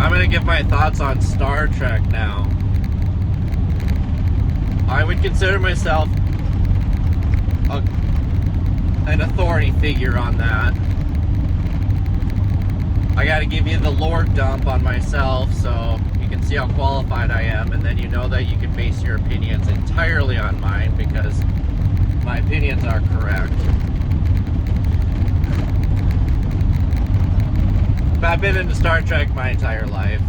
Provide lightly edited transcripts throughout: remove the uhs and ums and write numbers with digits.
I'm gonna give my thoughts on Star Trek now. I would consider myself an authority figure on that. I gotta give you the lore dump on myself so you can see how qualified I am, and then you know that you can base your opinions entirely on mine because my opinions are correct. But I've been into Star Trek my entire life.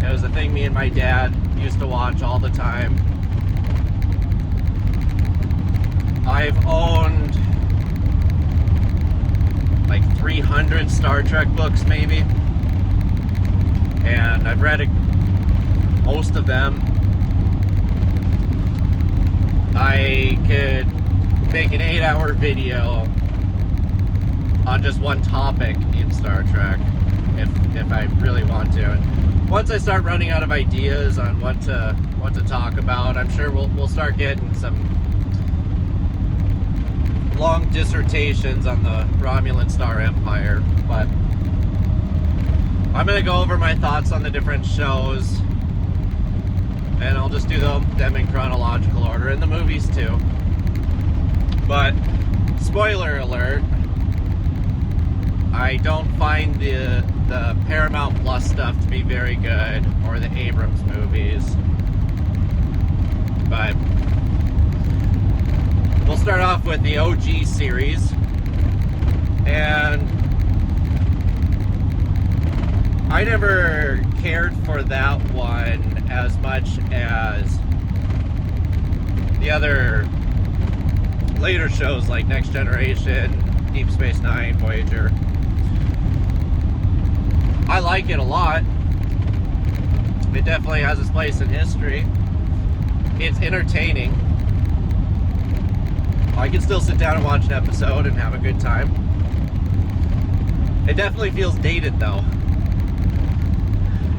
It was a thing me and my dad used to watch all the time. I've owned like 300 Star Trek books maybe, and I've read most of them. I could make an 8-hour video on just one topic in Star Trek if I really want to. And once I start running out of ideas on what to talk about, I'm sure we'll start getting some long dissertations on the Romulan Star Empire. But I'm gonna go over my thoughts on the different shows, and I'll just do them in chronological order, and the movies too. But spoiler alert, I don't find the Paramount Plus stuff to be very good, or the Abrams movies. But we'll start off with the OG series, and I never cared for that one as much as the other later shows like Next Generation, Deep Space Nine, Voyager. I like it a lot. It definitely has its place in history. It's entertaining. I can still sit down and watch an episode and have a good time. It definitely feels dated though.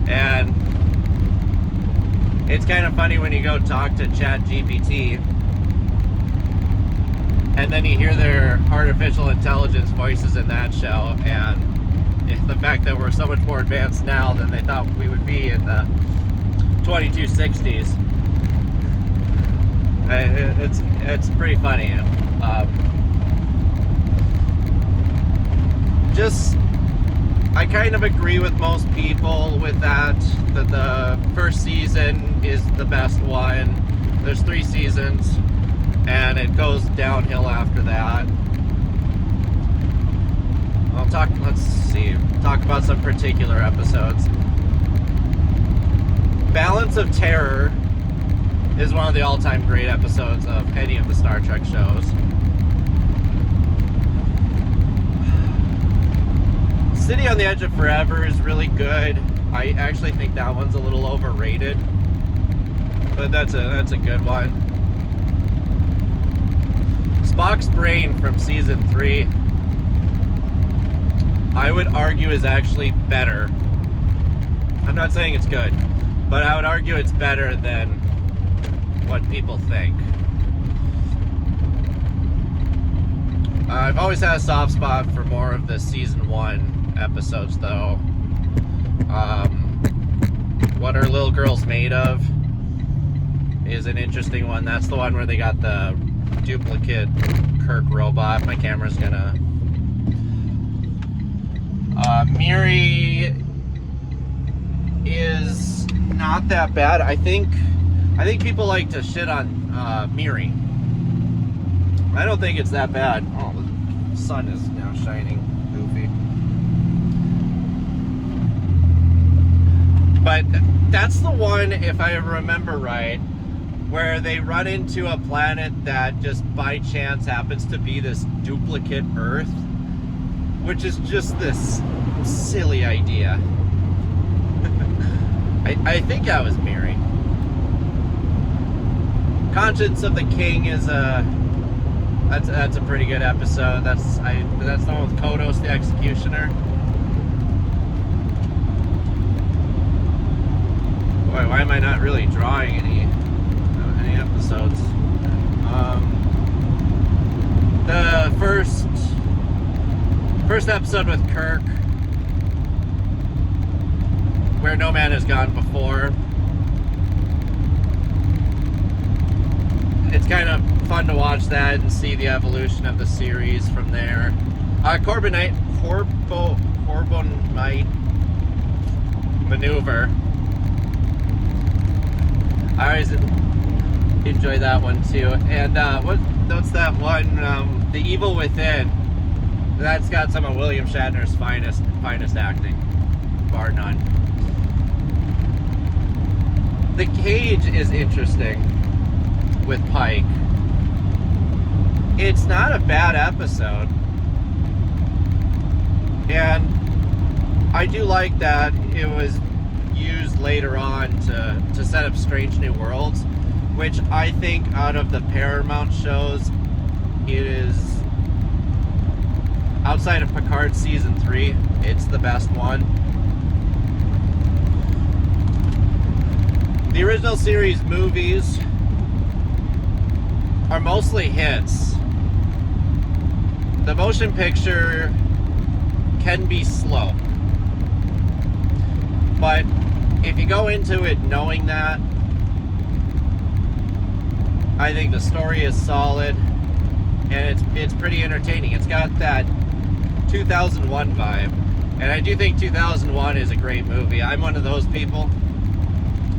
And it's kind of funny when you go talk to ChatGPT and then you hear their artificial intelligence voices in that show, and the fact that we're so much more advanced now than they thought we would be in the 2260s. It's pretty funny. I kind of agree with most people with that the first season is the best one. There's 3 seasons, and it goes downhill after that. Talk about some particular episodes. Balance of Terror is one of the all-time great episodes of any of the Star Trek shows. City on the Edge of Forever is really good. I actually think that one's a little overrated, but that's a good one. Spock's Brain from season 3, I would argue is actually better. I'm not saying it's good, but I would argue it's better than what people think. I've always had a soft spot for more of the season 1 episodes though. What Are Little Girls Made Of is an interesting one. That's the one where they got the duplicate Kirk robot. My camera's gonna... Miri is not that bad. I think people like to shit on Miri. I don't think it's that bad. Oh, the sun is now shining. Goofy. But that's the one, if I remember right, where they run into a planet that just by chance happens to be this duplicate Earth, which is just this silly idea. I think that was Miri. Conscience of the King is that's a pretty good episode. That's the one with Kodos the Executioner. Boy, why am I not really drawing any episodes? The first episode with Kirk, where no man has gone before. It's kind of fun to watch that and see the evolution of the series from there. Corbomite maneuver. I always enjoy that one too. And what's that one? The Evil Within. That's got some of William Shatner's finest acting, bar none. The Cage is interesting with Pike. It's not a bad episode, and I do like that it was used later on to set up Strange New Worlds, which I think out of the Paramount shows, it is, outside of Picard season 3, it's the best one. The original series movies are mostly hits. The motion picture can be slow, but if you go into it knowing that, I think the story is solid and it's pretty entertaining. It's got that 2001 vibe, and I do think 2001 is a great movie. I'm one of those people.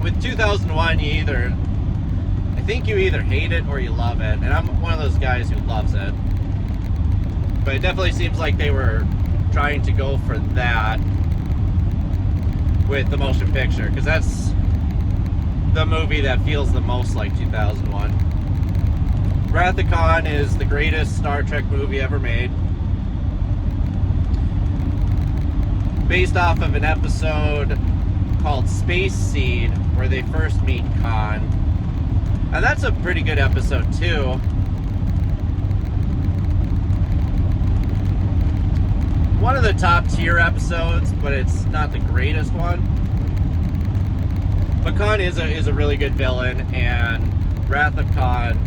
With 2001, I think you either hate it or you love it, and I'm one of those guys who loves it. But it definitely seems like they were trying to go for that with the motion picture, because that's the movie that feels the most like 2001. Wrath of Khan is the greatest Star Trek movie ever made, based off of an episode called Space Seed, where they first meet Khan. And that's a pretty good episode too. One of the top tier episodes, but it's not the greatest one. But Khan is a really good villain, and Wrath of Khan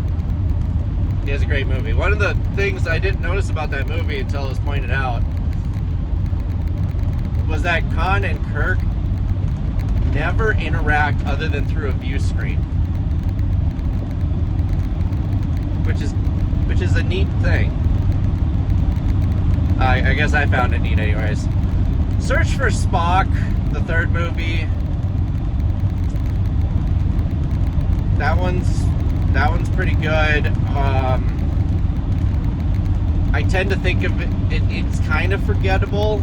is a great movie. One of the things I didn't notice about that movie until it was pointed out was that Khan and Kirk never interact other than through a view screen, which is a neat thing. I guess I found it neat anyways. Search for Spock, the third movie. That one's pretty good. I tend to think of it's kind of forgettable,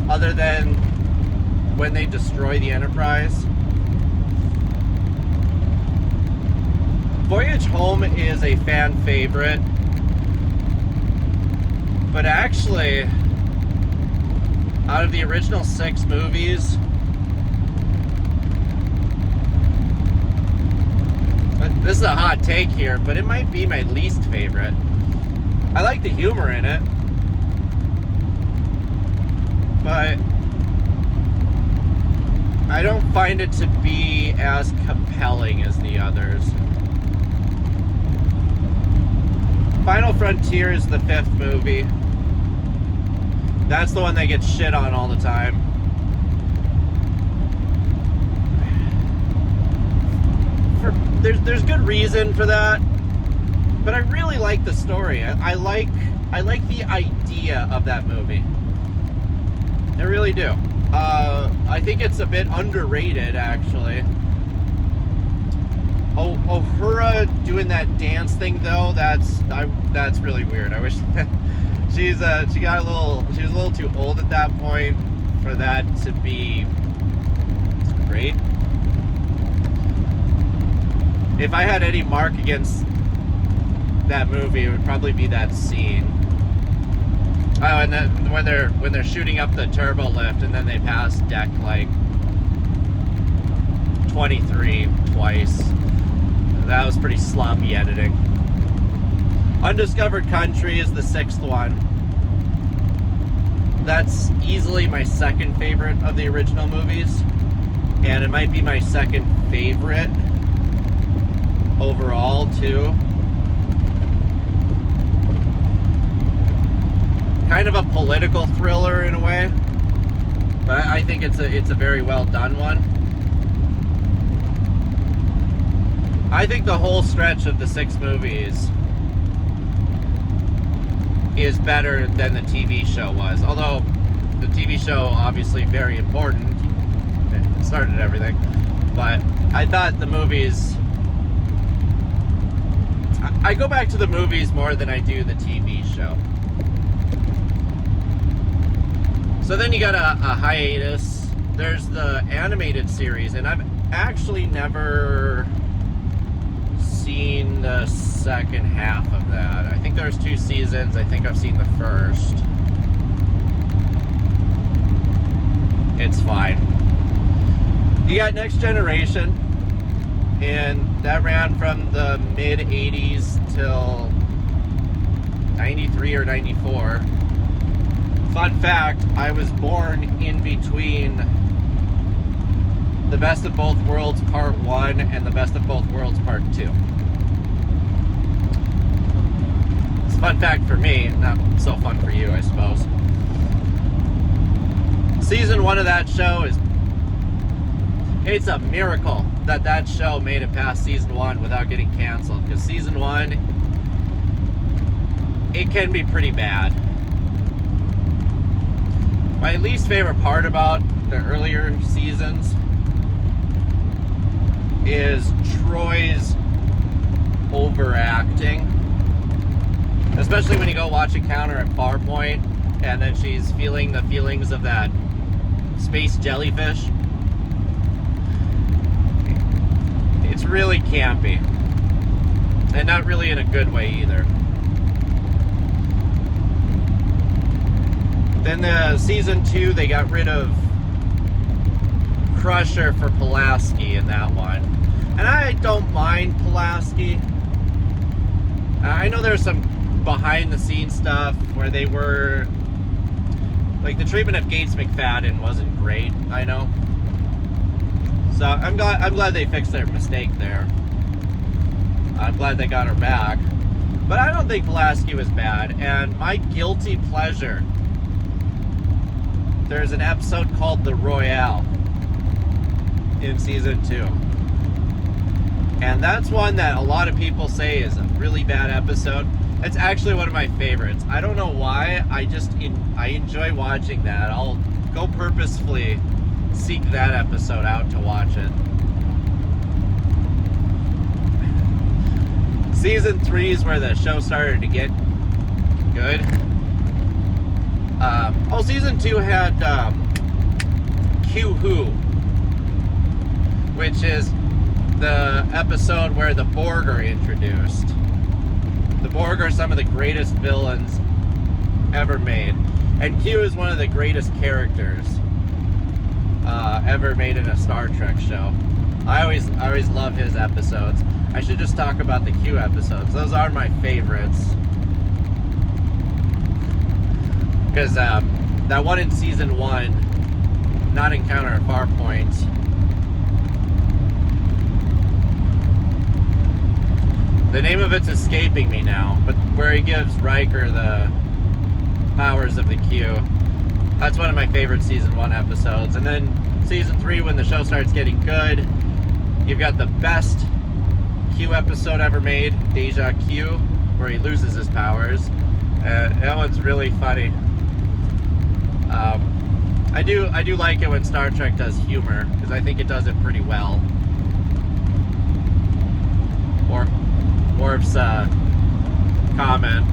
other than when they destroy the Enterprise. Voyage Home is a fan favorite, but actually, out of the original 6 movies, this is a hot take here, but it might be my least favorite. I like the humor in it, but I don't find it to be as compelling as the others. Final Frontier is the 5th movie. That's the one that gets shit on all the time. There's good reason for that, but I really like the story. I like the idea of that movie. I really do. I think it's a bit underrated, actually. Uhura doing that dance thing though, that's really weird. I wish she was a little too old at that point for that to be great. If I had any mark against that movie, it would probably be that scene. Oh, and then when they're shooting up the turbo lift and then they pass deck like 23 twice. That was pretty sloppy editing. Undiscovered Country is the 6th one. That's easily my second favorite of the original movies, and it might be my second favorite overall too. Kind of a political thriller in a way. But I think it's a very well done one. I think the whole stretch of the 6 movies is better than the TV show was. Although the TV show obviously very important. It started everything. But I thought the movies, I go back to the movies more than I do the TV show. So then you got a hiatus. There's the animated series, and I've actually never seen the second half of that. I think there's 2 seasons. I think I've seen the first. It's fine. You got Next Generation, and that ran from the mid 80s till 93 or 94. Fun fact, I was born in between The Best of Both Worlds Part 1 and The Best of Both Worlds Part 2. It's a fun fact for me, not so fun for you, I suppose. Season 1 of that show it's a miracle that that show made it past season 1 without getting canceled, because season 1, it can be pretty bad. My least favorite part about the earlier seasons is Troy's overacting. Especially when you go watch Encounter at Farpoint and then she's feeling the feelings of that space jellyfish. It's really campy. And not really in a good way either. Then the season 2, they got rid of Crusher for Pulaski in that one. And I don't mind Pulaski. I know there's some behind the scenes stuff where they were, like, the treatment of Gates McFadden wasn't great, I know. So I'm glad they fixed their mistake there. I'm glad they got her back. But I don't think Pulaski was bad. And my guilty pleasure, there's an episode called The Royale in season 2. And that's one that a lot of people say is a really bad episode. It's actually one of my favorites. I don't know why, I enjoy watching that. I'll go purposefully seek that episode out to watch it. Season 3 is where the show started to get good. Season 2 had Q Who, which is the episode where the Borg are introduced. The Borg are some of the greatest villains ever made. And Q is one of the greatest characters ever made in a Star Trek show. I always love his episodes. I should just talk about the Q episodes. Those are my favorites. Because that one in season 1, not Encounter at Farpoint, the name of it's escaping me now, but where he gives Riker the powers of the Q. That's one of my favorite season 1 episodes. And then season 3, when the show starts getting good, you've got the best Q episode ever made, Deja Q, where he loses his powers. That one's really funny. I do like it when Star Trek does humor, because I think it does it pretty well. Or Worf's comment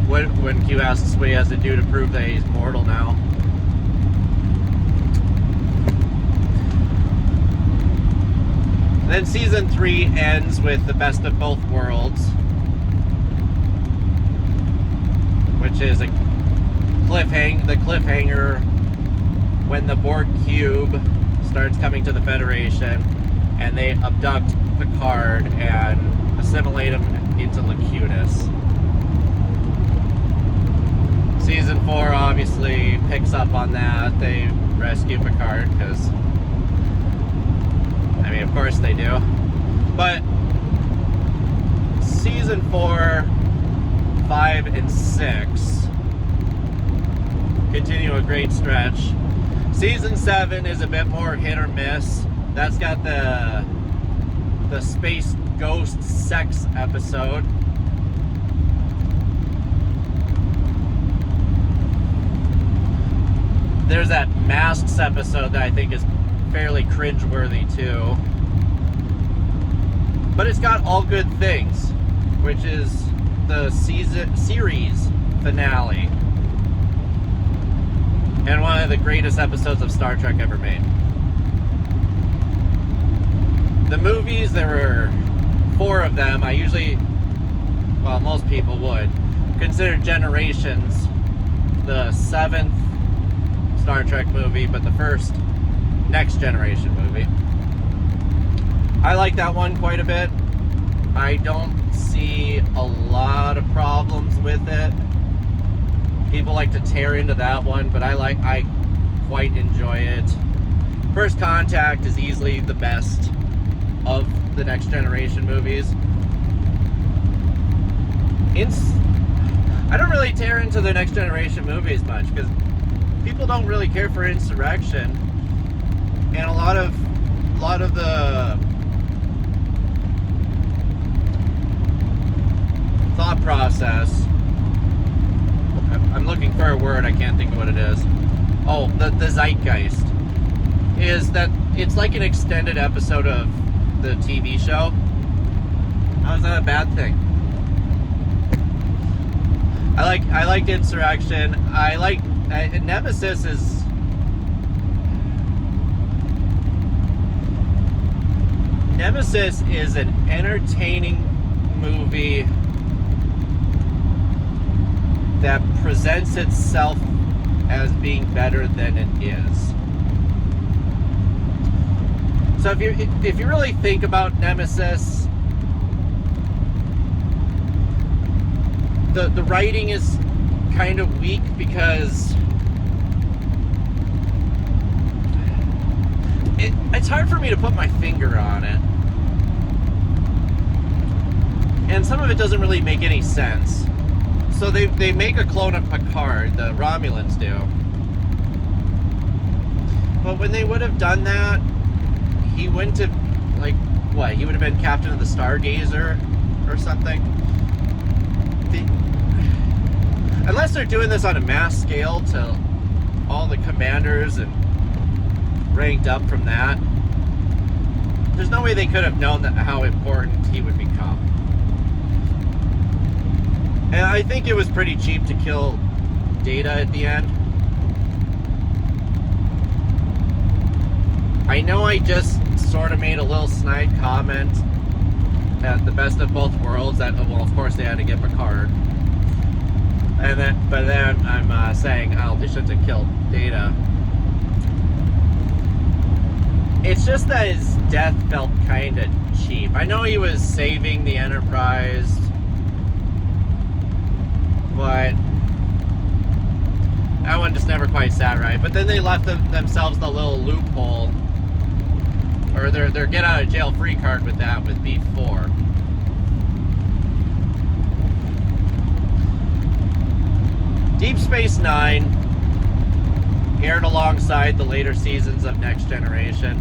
when Q asks what he has to do to prove that he's mortal now. Then season 3 ends with the Best of Both Worlds, which is the cliffhanger when the Borg cube starts coming to the Federation and they abduct Picard and assimilate him into Locutus. Season 4 obviously picks up on that. They rescue Picard because, I mean, of course they do. But season 4, 5, and 6 continue a great stretch. Season 7 is a bit more hit or miss. That's got the space ghost sex episode. There's that Masks episode that I think is fairly cringeworthy too. But it's got all good things, which is the series finale. And one of the greatest episodes of Star Trek ever made. The movies, there were 4 of them. Most people would consider Generations the 7th Star Trek movie, but the first Next Generation movie. I like that one quite a bit. I don't see a lot of problems with it. People like to tear into that one, but I quite enjoy it. First Contact is easily the best of the Next Generation movies. I don't really tear into the Next Generation movies much because people don't really care for Insurrection, and a lot of the thought process. I'm looking for a word, I can't think of what it is. Oh, the zeitgeist is that it's like an extended episode of the TV show. How is that a bad thing? I liked Insurrection. Nemesis is an entertaining movie that presents itself as being better than it is. So if you really think about Nemesis, the writing is kind of weak because it's hard for me to put my finger on it. And some of it doesn't really make any sense. So they make a clone of Picard, the Romulans do. But when they would have done that, he wouldn't have, he would have been captain of the Stargazer or something. Unless they're doing this on a mass scale to all the commanders and ranked up from that, there's no way they could have known how important he would become. And I think it was pretty cheap to kill Data at the end. I know I just sort of made a little snide comment at the best of both worlds that, well, of course they had to get Picard. But then I'm saying, they shouldn't have killed Data. It's just that his death felt kind of cheap. I know he was saving the Enterprise, but that one just never quite sat right. But then they left themselves the little loophole, or their get out of jail free card with that, with B4. Deep Space Nine aired alongside the later seasons of Next Generation,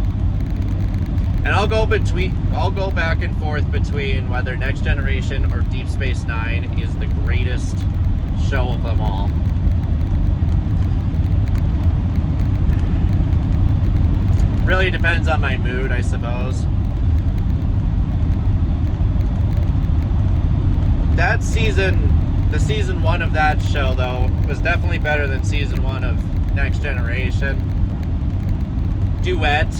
and I'll go back and forth between whether Next Generation or Deep Space Nine is the greatest show of them all. Really depends on my mood, I suppose. That season, the season 1 of that show, though, was definitely better than season 1 of Next Generation. Duet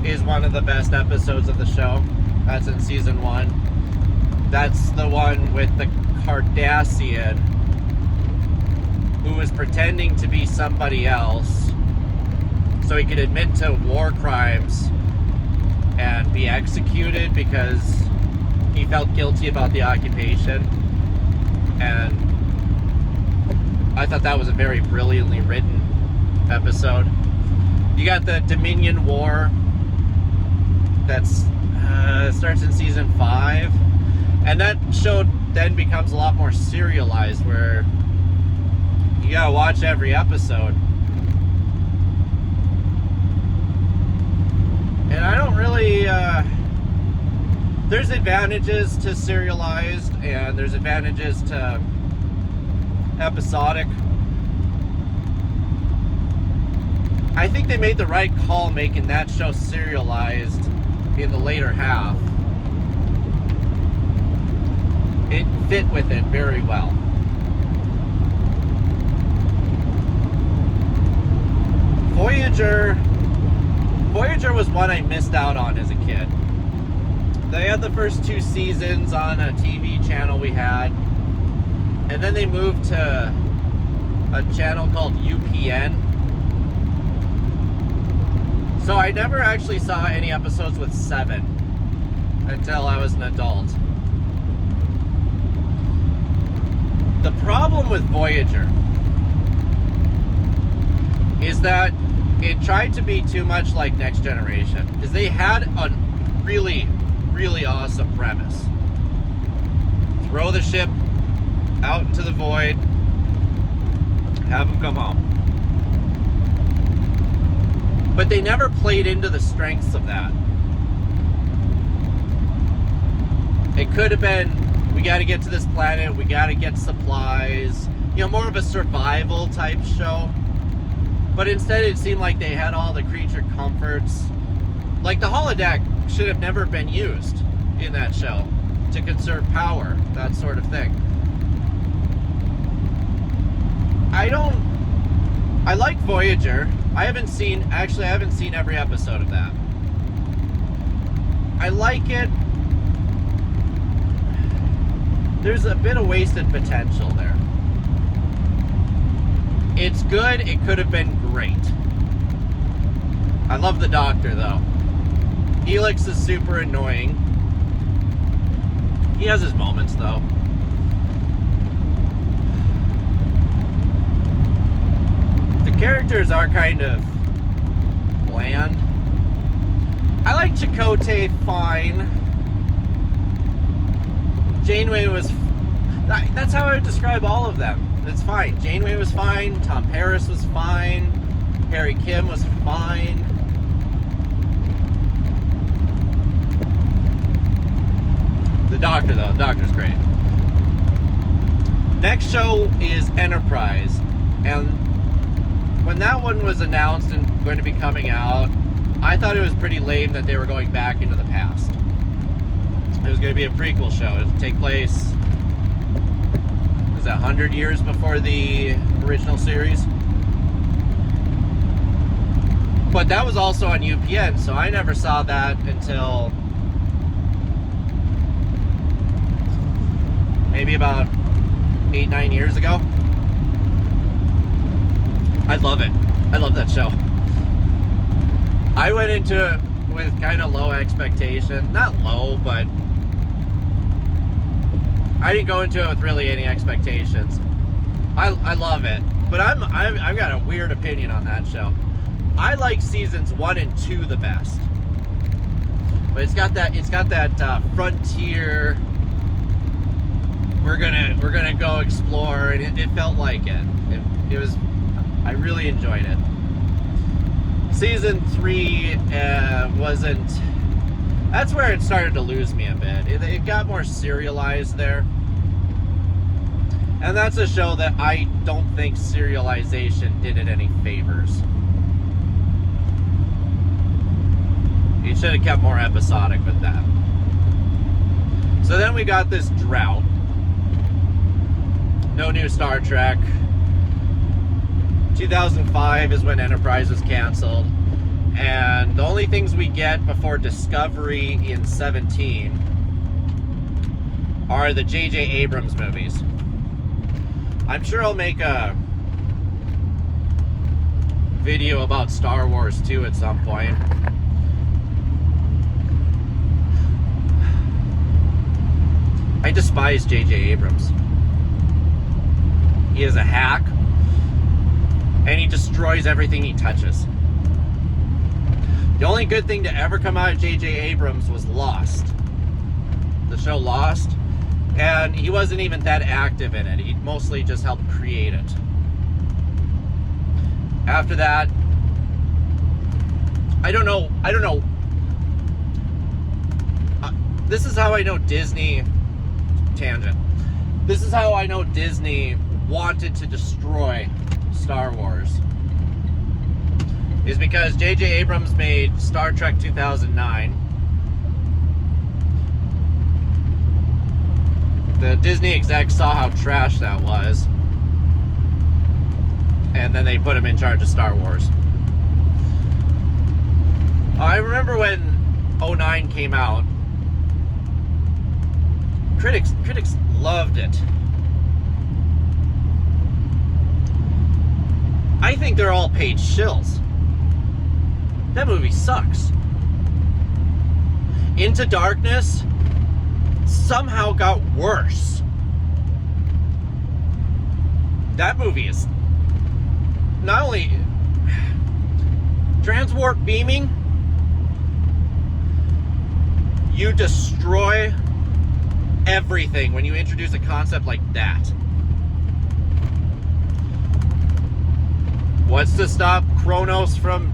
is one of the best episodes of the show. That's in season 1. That's the one with the Cardassian who was pretending to be somebody else so he could admit to war crimes and be executed because he felt guilty about the occupation. And I thought that was a very brilliantly written episode. You got the Dominion War that starts in season 5, and that show then becomes a lot more serialized, where you gotta watch every episode. there's advantages to serialized and there's advantages to episodic. I think they made the right call making that show serialized in the later half. It fit with it very well. Voyager was one I missed out on as a kid. They had the first 2 seasons on a TV channel we had, and then they moved to a channel called UPN. So I never actually saw any episodes with 7 until I was an adult. The problem with Voyager is that it tried to be too much like Next Generation, because they had a really, really awesome premise. Throw the ship out into the void, have them come home. But they never played into the strengths of that. It could have been, we got to get to this planet, we got to get supplies, you know, more of a survival type show. But instead it seemed like they had all the creature comforts. Like the holodeck should have never been used in that show to conserve power, that sort of thing. I like Voyager. I haven't seen every episode of that. I like it. There's a bit of wasted potential there. It's good. It could have been great. I love the Doctor, though. Helix is super annoying. He has his moments, though. The characters are kind of bland. I like Chakotay fine. Janeway was... That's how I would describe all of them. It's fine. Janeway was fine. Tom Paris was fine. Harry Kim was fine. The Doctor, though. The Doctor's great. Next show is Enterprise. And when that one was announced and going to be coming out, I thought it was pretty lame that they were going back into the past. It was going to be a prequel show. It would take place... was that 100 years before the original series? But that was also on UPN, so I never saw that until maybe about 8-9 years ago. I love it. I love that show. I went into it with kind of low expectation. Not low, but I didn't go into it with really any expectations. I love it, but I've got a weird opinion on that show. I like seasons 1 and 2 the best, but it's got that frontier. We're gonna go explore, and it felt like it. It was. I really enjoyed it. Season 3 wasn't. That's where it started to lose me a bit. It got more serialized there. And that's a show that I don't think serialization did it any favors. You should have kept more episodic with that. So then we got this drought. No new Star Trek. 2005 is when Enterprise was canceled. And the only things we get before Discovery in 17 are the J.J. Abrams movies. I'm sure I'll make a video about Star Wars 2 at some point. I despise J.J. Abrams. He is a hack, and he destroys everything he touches. The only good thing to ever come out of J.J. Abrams was Lost. The show Lost. And he wasn't even that active in it. He mostly just helped create it. After that, I don't know. this is how I know Disney, tangent, this is how I know Disney wanted to destroy Star Wars, is because J.J. Abrams made Star Trek 2009. The Disney execs saw how trash that was, and then they put him in charge of Star Wars. I remember when 09 came out, critics loved it. I think they're all paid shills. That movie sucks. Into Darkness somehow got worse. That movie is not only transwarp beaming, you destroy everything when you introduce a concept like that. What's to stop Kronos from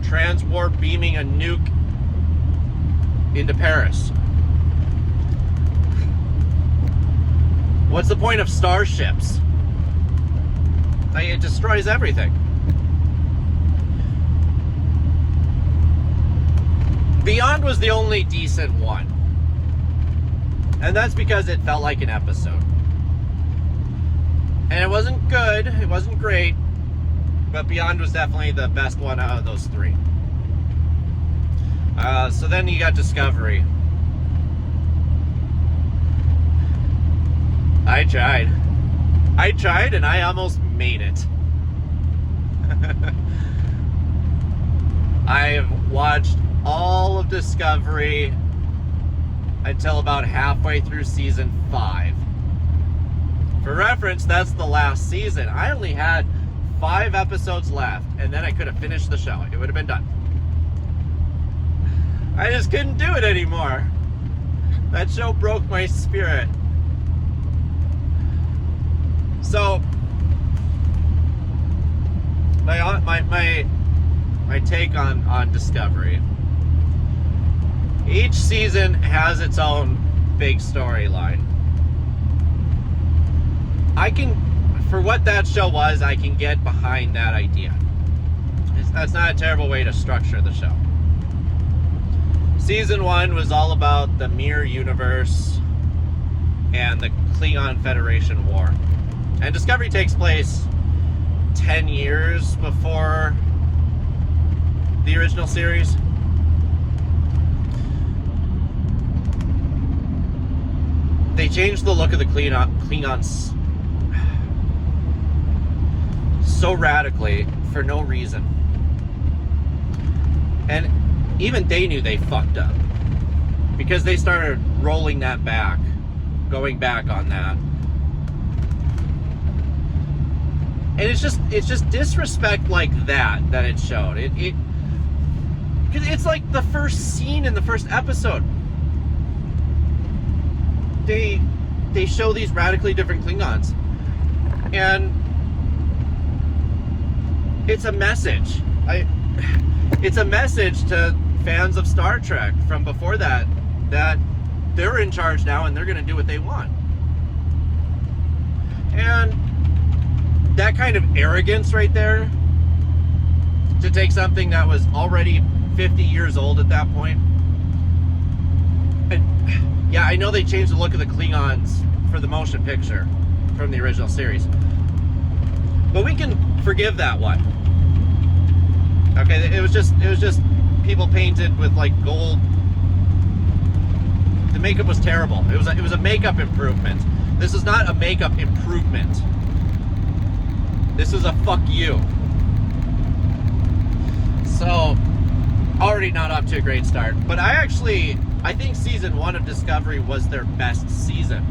transwarp beaming a nuke into Paris? What's the point of starships? It destroys everything. Beyond was the only decent one. And that's because it felt like an episode. And it wasn't good, it wasn't great, but Beyond was definitely the best one out of those three. So then you got Discovery. I tried and I almost made it. I've watched all of Discovery until about halfway through season 5. For reference, that's the last season. I only had 5 episodes left, and then I could have finished the show. It would have been done. I just couldn't do it anymore. That show broke my spirit. So, my take on Discovery. Each season has its own big storyline. For what that show was, I can get behind that idea. That's not a terrible way to structure the show. Season 1 was all about the Mirror Universe and the Klingon Federation War. And Discovery takes place 10 years before the original series. They changed the look of the Klingons so radically for no reason. And even they knew they fucked up, because they started rolling that back, going back on that. And it's just disrespect like that it showed. It's like the first scene in the first episode. They show these radically different Klingons, and it's a message. It's a message to fans of Star Trek from before that they're in charge now and they're going to do what they want. And that kind of arrogance right there, to take something that was already 50 years old at that point. And yeah, I know they changed the look of the Klingons for the motion picture from the original series, but we can forgive that one. Okay, it was just people painted with like gold. The makeup was terrible. It was a makeup improvement. This is not a makeup improvement. This is a fuck you. So, already not up to a great start. But I think season 1 of Discovery was their best season.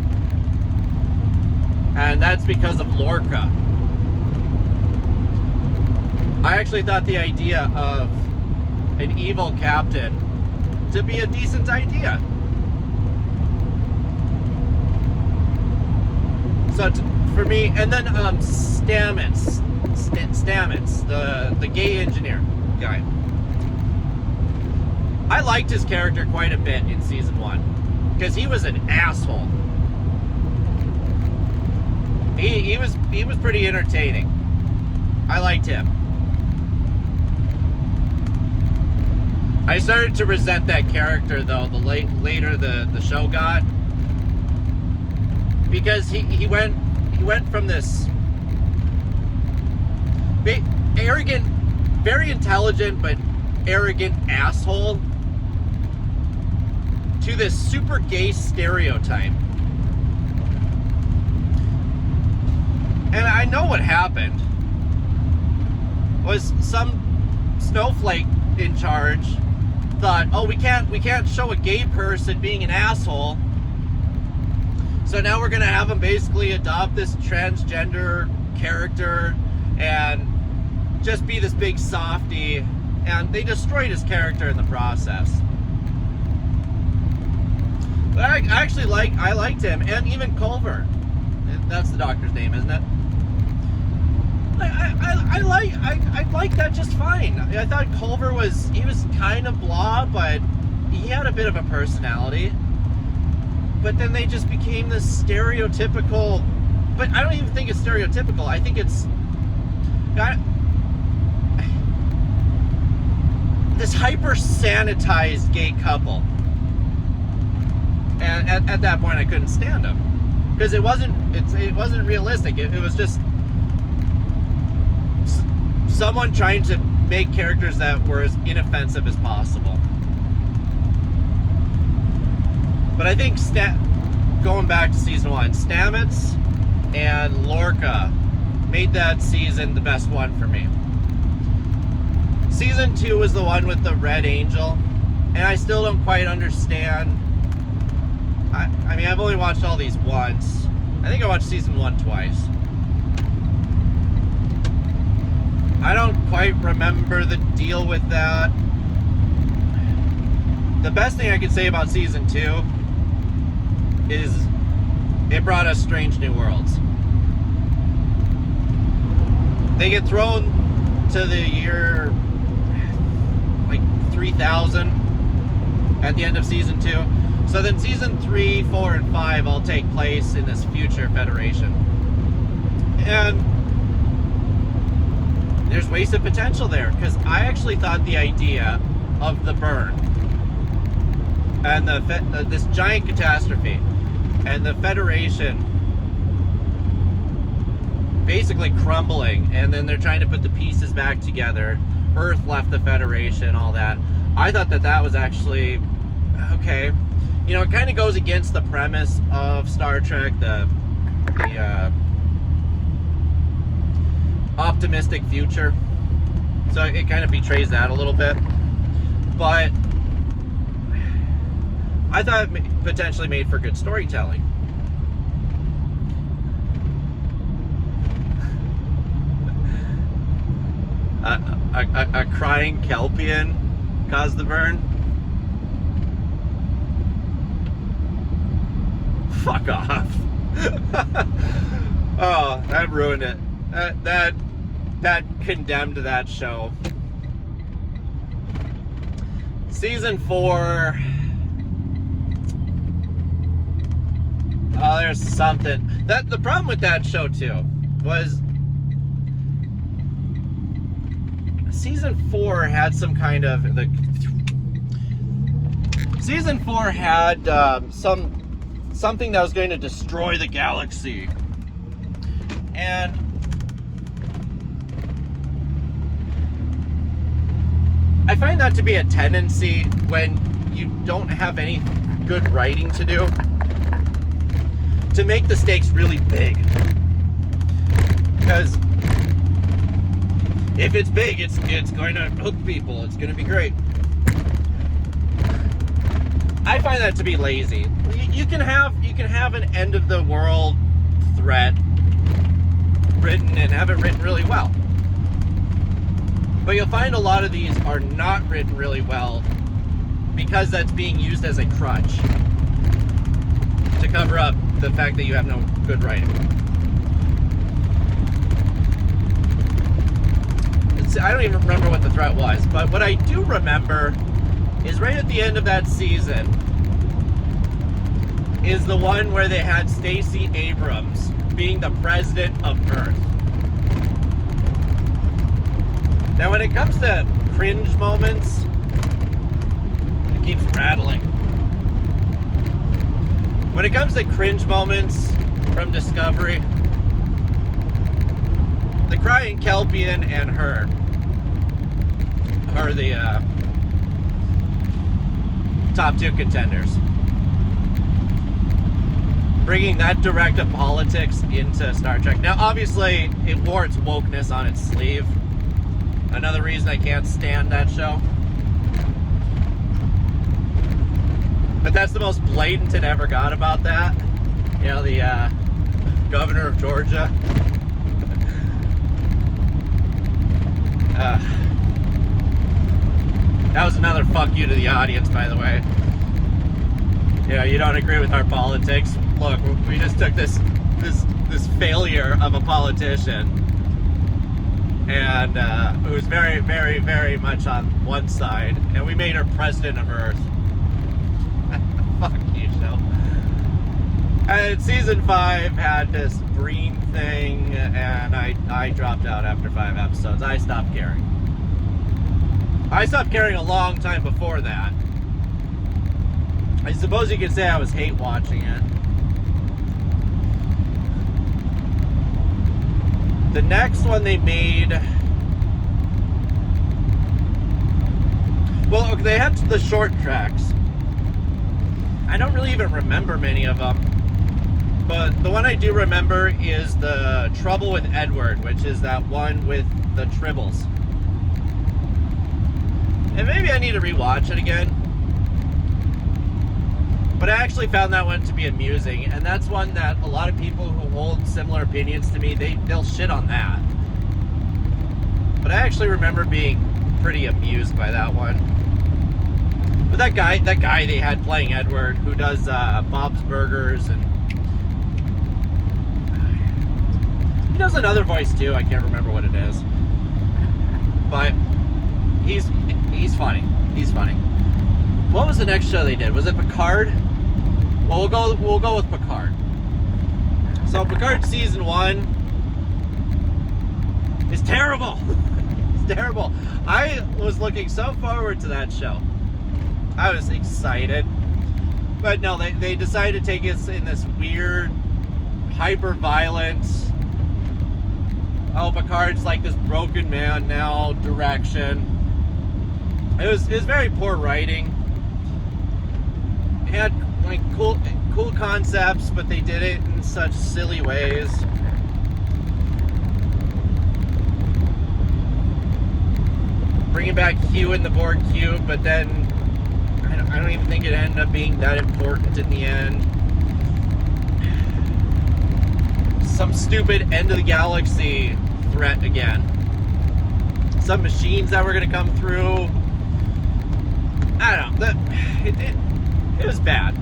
And that's because of Lorca. I actually thought the idea of an evil captain to be a decent idea. So for me, and then Stamets, the gay engineer guy. I liked his character quite a bit in season 1 because he was an asshole. He was pretty entertaining. I liked him. I started to resent that character though the later the show got, because he went from this arrogant, very intelligent but arrogant asshole to this super gay stereotype. And I know what happened was some snowflake in charge thought, oh, we can't show a gay person being an asshole, so now we're gonna have him basically adopt this transgender character and just be this big softy, and they destroyed his character in the process. But I liked him, and even Culver. That's the doctor's name, isn't it? I like that just fine. I thought Culver was kind of blah, but he had a bit of a personality. But then they just became this stereotypical, but I don't even think it's stereotypical. I think it's this hyper sanitized gay couple. And at that point I couldn't stand them. Because it wasn't realistic. It was just someone trying to make characters that were as inoffensive as possible. But I think going back to season 1, Stamets and Lorca made that season the best one for me. Season 2 was the one with the Red Angel, and I still don't quite understand. I mean, I've only watched all these once. I think I watched season 1 twice. I don't quite remember the deal with that. The best thing I could say about season 2 is it brought us Strange New Worlds. They get thrown to the year like 3000 at the end of season 2. So then season 3, 4, and 5 all take place in this future Federation. And there's wasted potential there, because I actually thought the idea of the burn and this giant catastrophe and the Federation basically crumbling, and then they're trying to put the pieces back together. Earth left the Federation, all that. I thought that was actually okay. You know, it kind of goes against the premise of Star Trek, the optimistic future. So it kind of betrays that a little bit. But I thought it potentially made for good storytelling. A crying Kelpian caused the burn. Fuck off. Oh, that ruined it. That condemned that show. Season 4. Oh, there's something. The problem with that show too was season 4 had some kind of season 4 had something that was going to destroy the galaxy. And I find that to be a tendency when you don't have any good writing to do, to make the stakes really big. Because if it's big, it's going to hook people. It's going to be great. I find that to be lazy. You can have an end of the world threat written and have it written really well. But you'll find a lot of these are not written really well because that's being used as a crutch to cover up the fact that you have no good writing. I don't even remember what the threat was, but what I do remember is right at the end of that season is the one where they had Stacey Abrams being the president of Earth. Now, when it comes to cringe moments, it keeps rattling. When it comes to cringe moments from Discovery, the Crying Kelpian and her are the top two contenders. Bringing that direct of politics into Star Trek. Now, obviously, it wore its wokeness on its sleeve. Another reason I can't stand that show. But that's the most blatant it ever got about that. You know, the governor of Georgia. That was another fuck you to the audience, by the way. You know, you don't agree with our politics. Look, we just took this failure of a politician, and who's very, very, very much on one side, and we made her president of Earth. Fuck you, show. And season 5 had this green thing, and I dropped out after 5 episodes. I stopped caring. I stopped caring a long time before that. I suppose you could say I was hate watching it. The next one they made... Well, they had the short tracks. I don't really even remember many of them. But the one I do remember is the Trouble with Edward, which is that one with the Tribbles. And maybe I need to rewatch it again. But I actually found that one to be amusing, and that's one that a lot of people who hold similar opinions to me, they'll shit on that. But I actually remember being pretty amused by that one. But that guy they had playing Edward, who does Bob's Burgers, and he does another voice too. I can't remember what it is, but he's funny. He's funny. What was the next show they did? Was it Picard? Well, we'll go with Picard. So Picard season 1 is terrible. It's terrible. I was looking so forward to that show. I was excited. But no, they decided to take us in this weird, hyper-violent, oh, Picard's like this broken man now direction. It was very poor writing. It had like cool concepts, but they did it in such silly ways. Bringing back Q in the Borg cube, but then I don't even think it ended up being that important in the end. Some stupid end of the galaxy threat again. Some machines that were going to come through. I don't know. It was bad.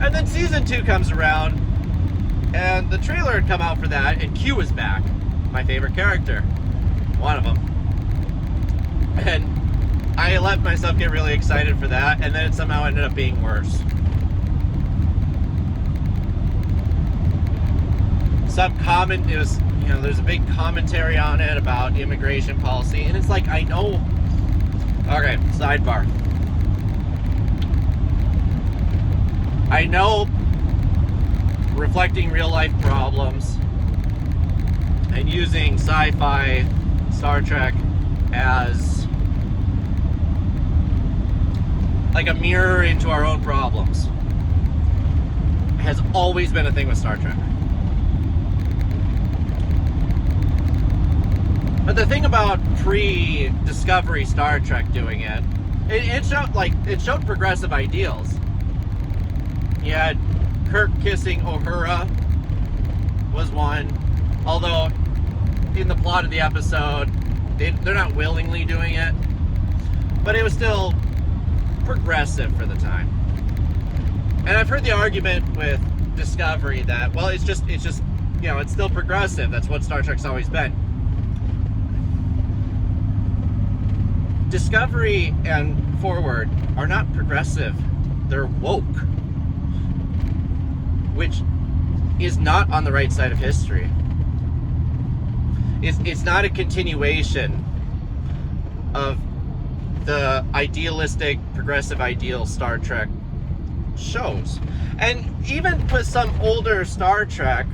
And then season 2 comes around, and the trailer had come out for that, and Q was back. My favorite character. One of them. And I let myself get really excited for that, and then it somehow ended up being worse. It was, you know, there's a big commentary on it about immigration policy, and it's like, I know. Okay, sidebar. I know reflecting real life problems and using sci-fi, Star Trek as like a mirror into our own problems has always been a thing with Star Trek. But the thing about pre-Discovery Star Trek doing it showed progressive ideals. You had Kirk kissing Uhura was one, although in the plot of the episode, they're not willingly doing it, but it was still progressive for the time. And I've heard the argument with Discovery that, well, it's just you know, it's still progressive. That's what Star Trek's always been. Discovery and Forward are not progressive. They're woke. Which is not on the right side of history. It's not a continuation of the idealistic, progressive ideal Star Trek shows. And even with some older Star Trek,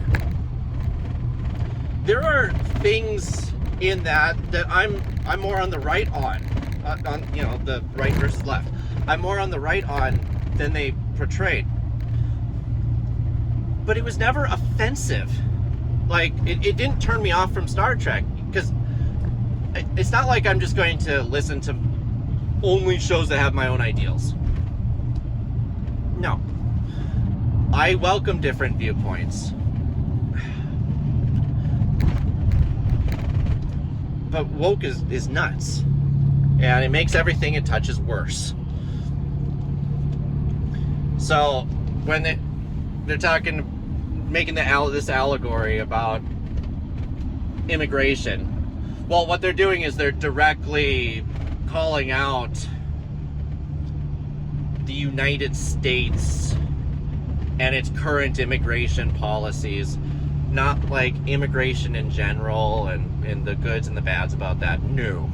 there are things in that I'm more on the right on the right versus left. I'm more on the right on than they portrayed. But it was never offensive. Like, it didn't turn me off from Star Trek, because it's not like I'm just going to listen to only shows that have my own ideals. No. I welcome different viewpoints. But woke is nuts. And it makes everything it touches worse. So, when they're talking, making this allegory about immigration. Well, what they're doing is they're directly calling out the United States and its current immigration policies, not like immigration in general and the goods and the bads about that. No,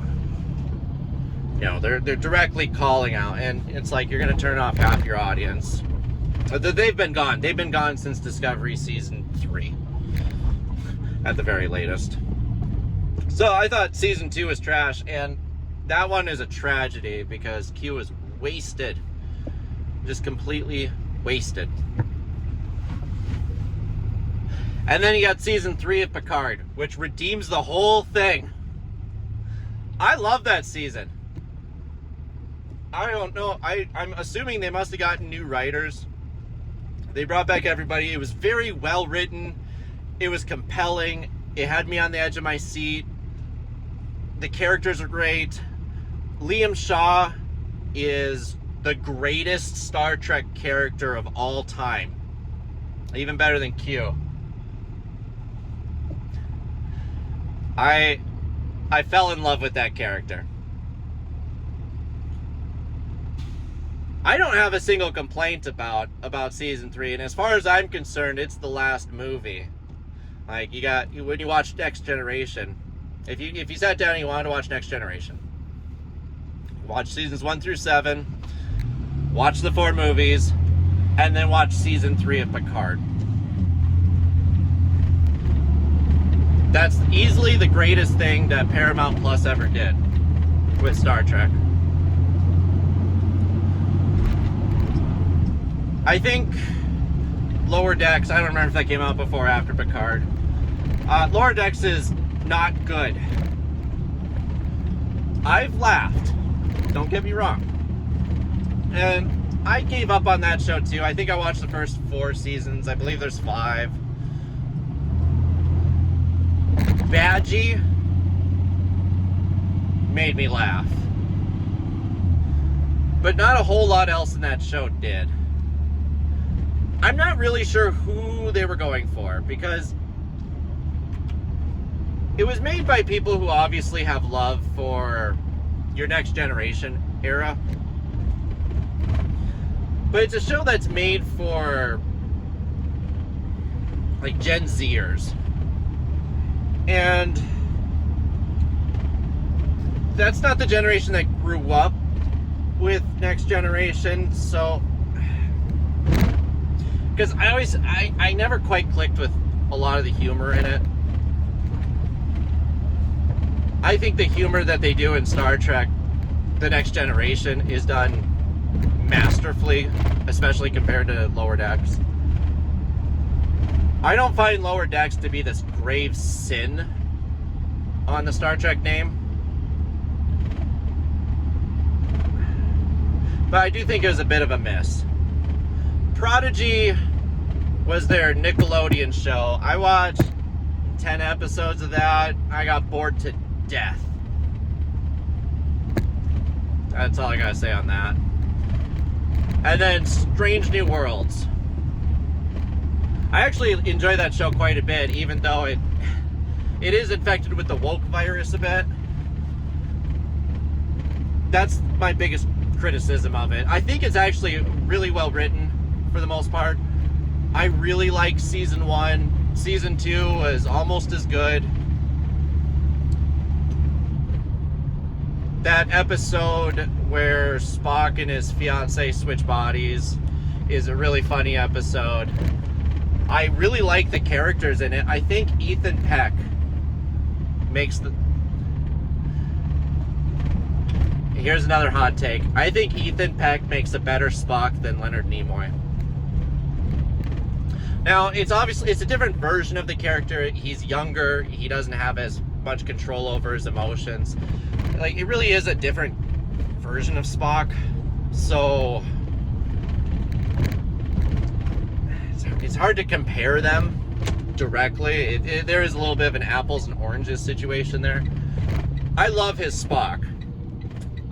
they're directly calling out, and it's like you're going to turn off half your audience. They've been gone. They've been gone since Discovery Season 3. At the very latest. So I thought Season 2 was trash, and that one is a tragedy because Q is wasted. Just completely wasted. And then you got Season 3 of Picard, which redeems the whole thing. I love that season. I don't know. I'm assuming they must have gotten new writers. They brought back everybody. It was very well written. It was compelling. It had me on the edge of my seat. The characters are great. Liam Shaw is the greatest Star Trek character of all time. Even better than Q. I fell in love with that character. I don't have a single complaint about Season 3, and as far as I'm concerned, it's the last movie. Like, when you watch Next Generation, if you sat down and you wanted to watch Next Generation, watch Seasons 1 through 7, watch the 4 movies, and then watch Season 3 of Picard. That's easily the greatest thing that Paramount Plus ever did with Star Trek. I think Lower Decks, I don't remember if that came out before or after Picard. Lower Decks is not good. I've laughed. Don't get me wrong. And I gave up on that show too. I think I watched the first 4 seasons. I believe there's 5. Badgie made me laugh. But not a whole lot else in that show did. I'm not really sure who they were going for, because it was made by people who obviously have love for your Next Generation era. But it's a show that's made for like Gen Zers. And that's not the generation that grew up with Next Generation, so because I never quite clicked with a lot of the humor in it. I think the humor that they do in Star Trek, The Next Generation, is done masterfully, especially compared to Lower Decks. I don't find Lower Decks to be this grave sin on the Star Trek name. But I do think it was a bit of a miss. Prodigy was their Nickelodeon show. I watched 10 episodes of that. I got bored to death. That's all I gotta say on that. And then Strange New Worlds. I actually enjoy that show quite a bit, even though it is infected with the woke virus a bit. That's my biggest criticism of it. I think it's actually really well written for the most part. I really like season 1. Season 2 is almost as good. That episode where Spock and his fiancée switch bodies is a really funny episode. I really like the characters in it. I think Ethan Peck makes the... Here's another hot take. I think Ethan Peck makes a better Spock than Leonard Nimoy. Now, it's a different version of the character. He's younger. He doesn't have as much control over his emotions. Like, it really is a different version of Spock. So it's hard to compare them directly. There is a little bit of an apples and oranges situation there. I love his Spock.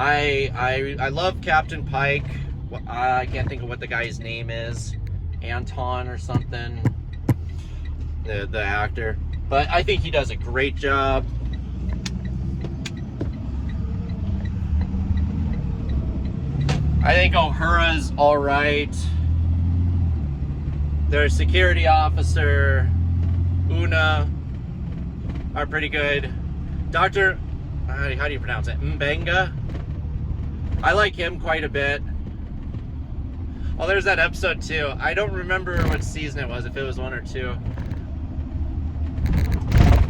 I love Captain Pike. I can't think of what the guy's name is. Anton or something. The actor. But I think he does a great job. I think Uhura's alright. Their security officer, Una, are pretty good. Dr. How do you pronounce it? Mbenga? I like him quite a bit. Oh, there's that episode too. I don't remember what season it was, if it was 1 or 2.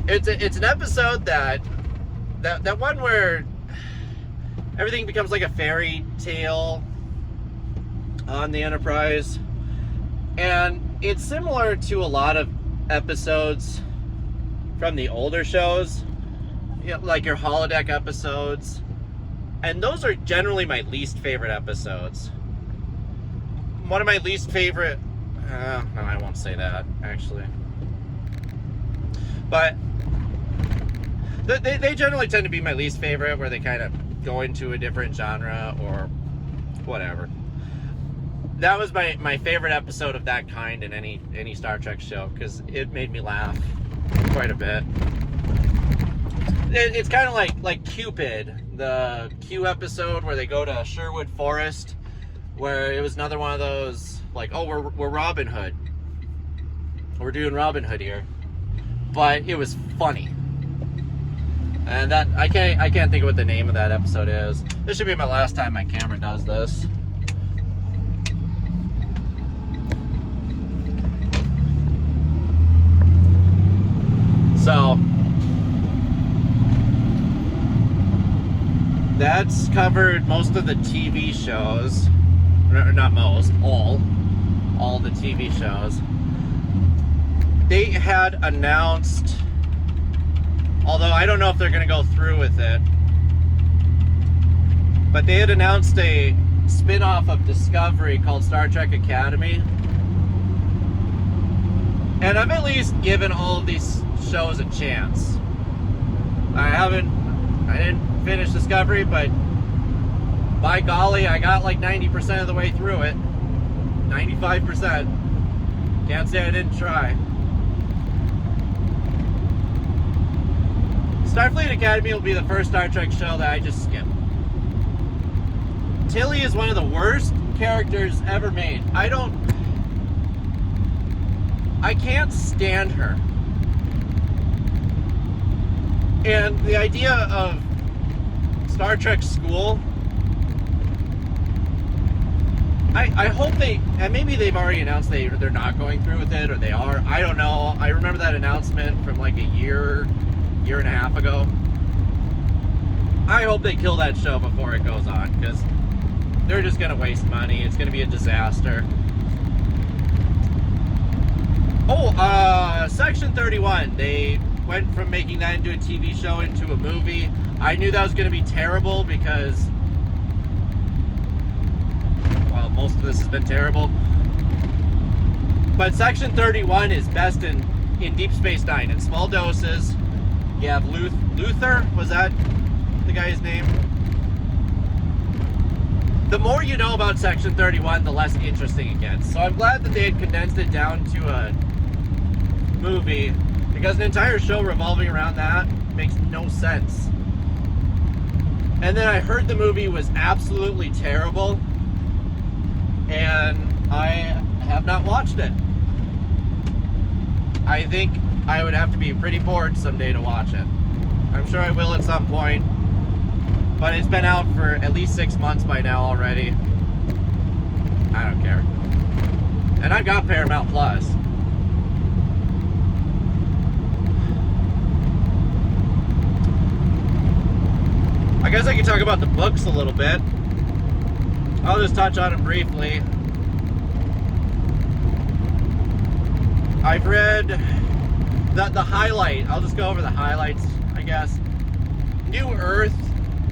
It's an episode that one where everything becomes like a fairy tale on the Enterprise. And it's similar to a lot of episodes from the older shows, you know, like your holodeck episodes. And those are generally my least favorite episodes. One of my least favorite... no, I won't say that, actually. But they generally tend to be my least favorite, where they kind of go into a different genre or whatever. That was my favorite episode of that kind in any Star Trek show, because it made me laugh quite a bit. It's kind of like Cupid, the Q episode where they go to Sherwood Forest, where it was another one of those, like, oh, we're Robin Hood. We're doing Robin Hood here. But it was funny. And that I can't think of what the name of that episode is. This should be my last time my camera does this. So that's covered most of the TV shows. Or not most, all the TV shows. They had announced, although I don't know if they're going to go through with it, but they had announced a spin-off of Discovery called Star Trek Academy. And I've at least given all of these shows a chance. I didn't finish Discovery, but by golly, I got like 90% of the way through it. 95%. Can't say I didn't try. Starfleet Academy will be the first Star Trek show that I just skip. Tilly is one of the worst characters ever made. I can't stand her. And the idea of Star Trek school, I hope and maybe they've already announced they're not going through with it, or they are. I don't know. I remember that announcement from like a year and a half ago. I hope they kill that show before it goes on, because they're just going to waste money. It's going to be a disaster. Oh, Section 31. They went from making that into a TV show into a movie. I knew that was going to be terrible because, well, most of this has been terrible. But Section 31 is best in Deep Space Nine in small doses. You have Luther, was that the guy's name? The more you know about Section 31, the less interesting it gets. So I'm glad that they had condensed it down to a movie, because an entire show revolving around that makes no sense. And then I heard the movie was absolutely terrible, and I have not watched it. I think I would have to be pretty bored someday to watch it. I'm sure I will at some point, but it's been out for at least 6 months by now already. I don't care. And I've got Paramount Plus. I guess I can talk about the books a little bit. I'll just touch on them briefly. I've read the highlight. I'll just go over the highlights, I guess. New Earth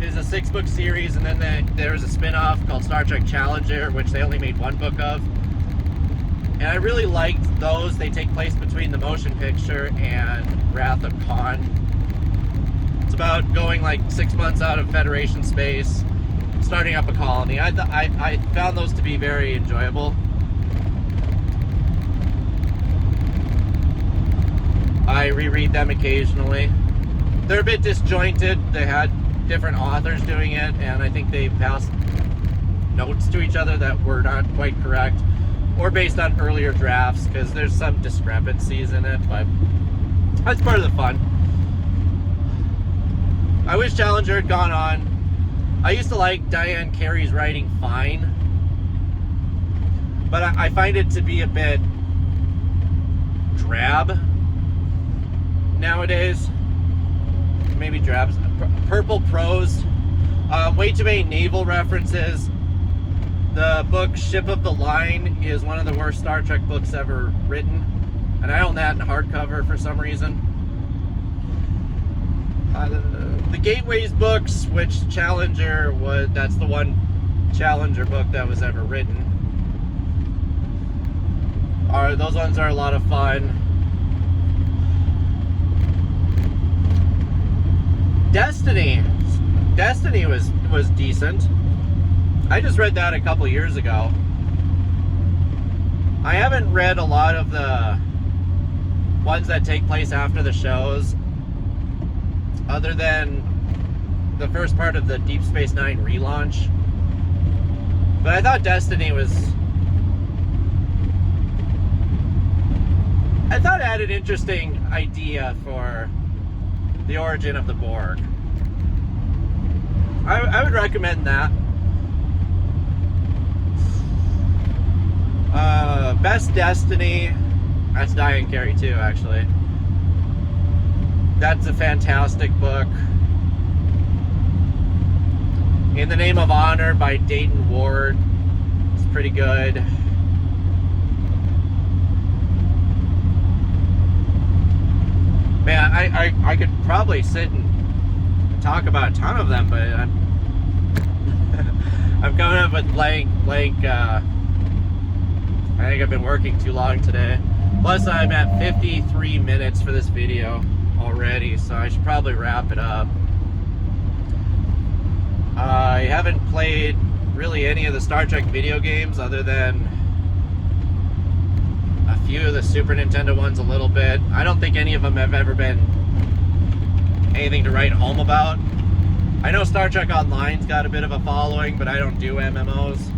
is a 6-book series, and then there's a spin-off called Star Trek Challenger, which they only made 1 book of. And I really liked those. They take place between the motion picture and Wrath of Khan. It's about going like 6 months out of Federation space, starting up a colony. I found those to be very enjoyable. I reread them occasionally. They're a bit disjointed. They had different authors doing it, and I think they passed notes to each other that were not quite correct, or based on earlier drafts, because there's some discrepancies in it, but that's part of the fun. I wish Challenger had gone on. I used to like Diane Carey's writing fine, but I find it to be a bit drab nowadays. Maybe drab. Purple prose. Way too many naval references. The book Ship of the Line is one of the worst Star Trek books ever written, and I own that in hardcover for some reason. The Gateways books, which Challenger was, that's the one Challenger book that was ever written. Those ones are a lot of fun. Destiny was decent. I just read that a couple years ago. I haven't read a lot of the ones that take place after the shows, other than the first part of the Deep Space Nine relaunch. But I thought Destiny had an interesting idea for the origin of the Borg. I would recommend that. Best Destiny, that's Diane Carey too, actually. That's a fantastic book. In the Name of Honor by Dayton Ward, it's pretty good. Man, I could probably sit and talk about a ton of them, but I'm coming up with blank. I think I've been working too long today. Plus, I'm at 53 minutes for this video already, so I should probably wrap it up. I haven't played really any of the Star Trek video games other than a few of the Super Nintendo ones a little bit. I don't think any of them have ever been anything to write home about. I know Star Trek Online's got a bit of a following, but I don't do MMOs.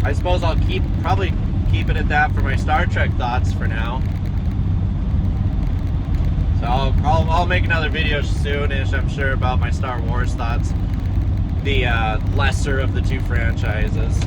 I suppose I'll probably keep it at that for my Star Trek thoughts for now. So I'll make another video soonish, I'm sure, about my Star Wars thoughts, the lesser of the two franchises.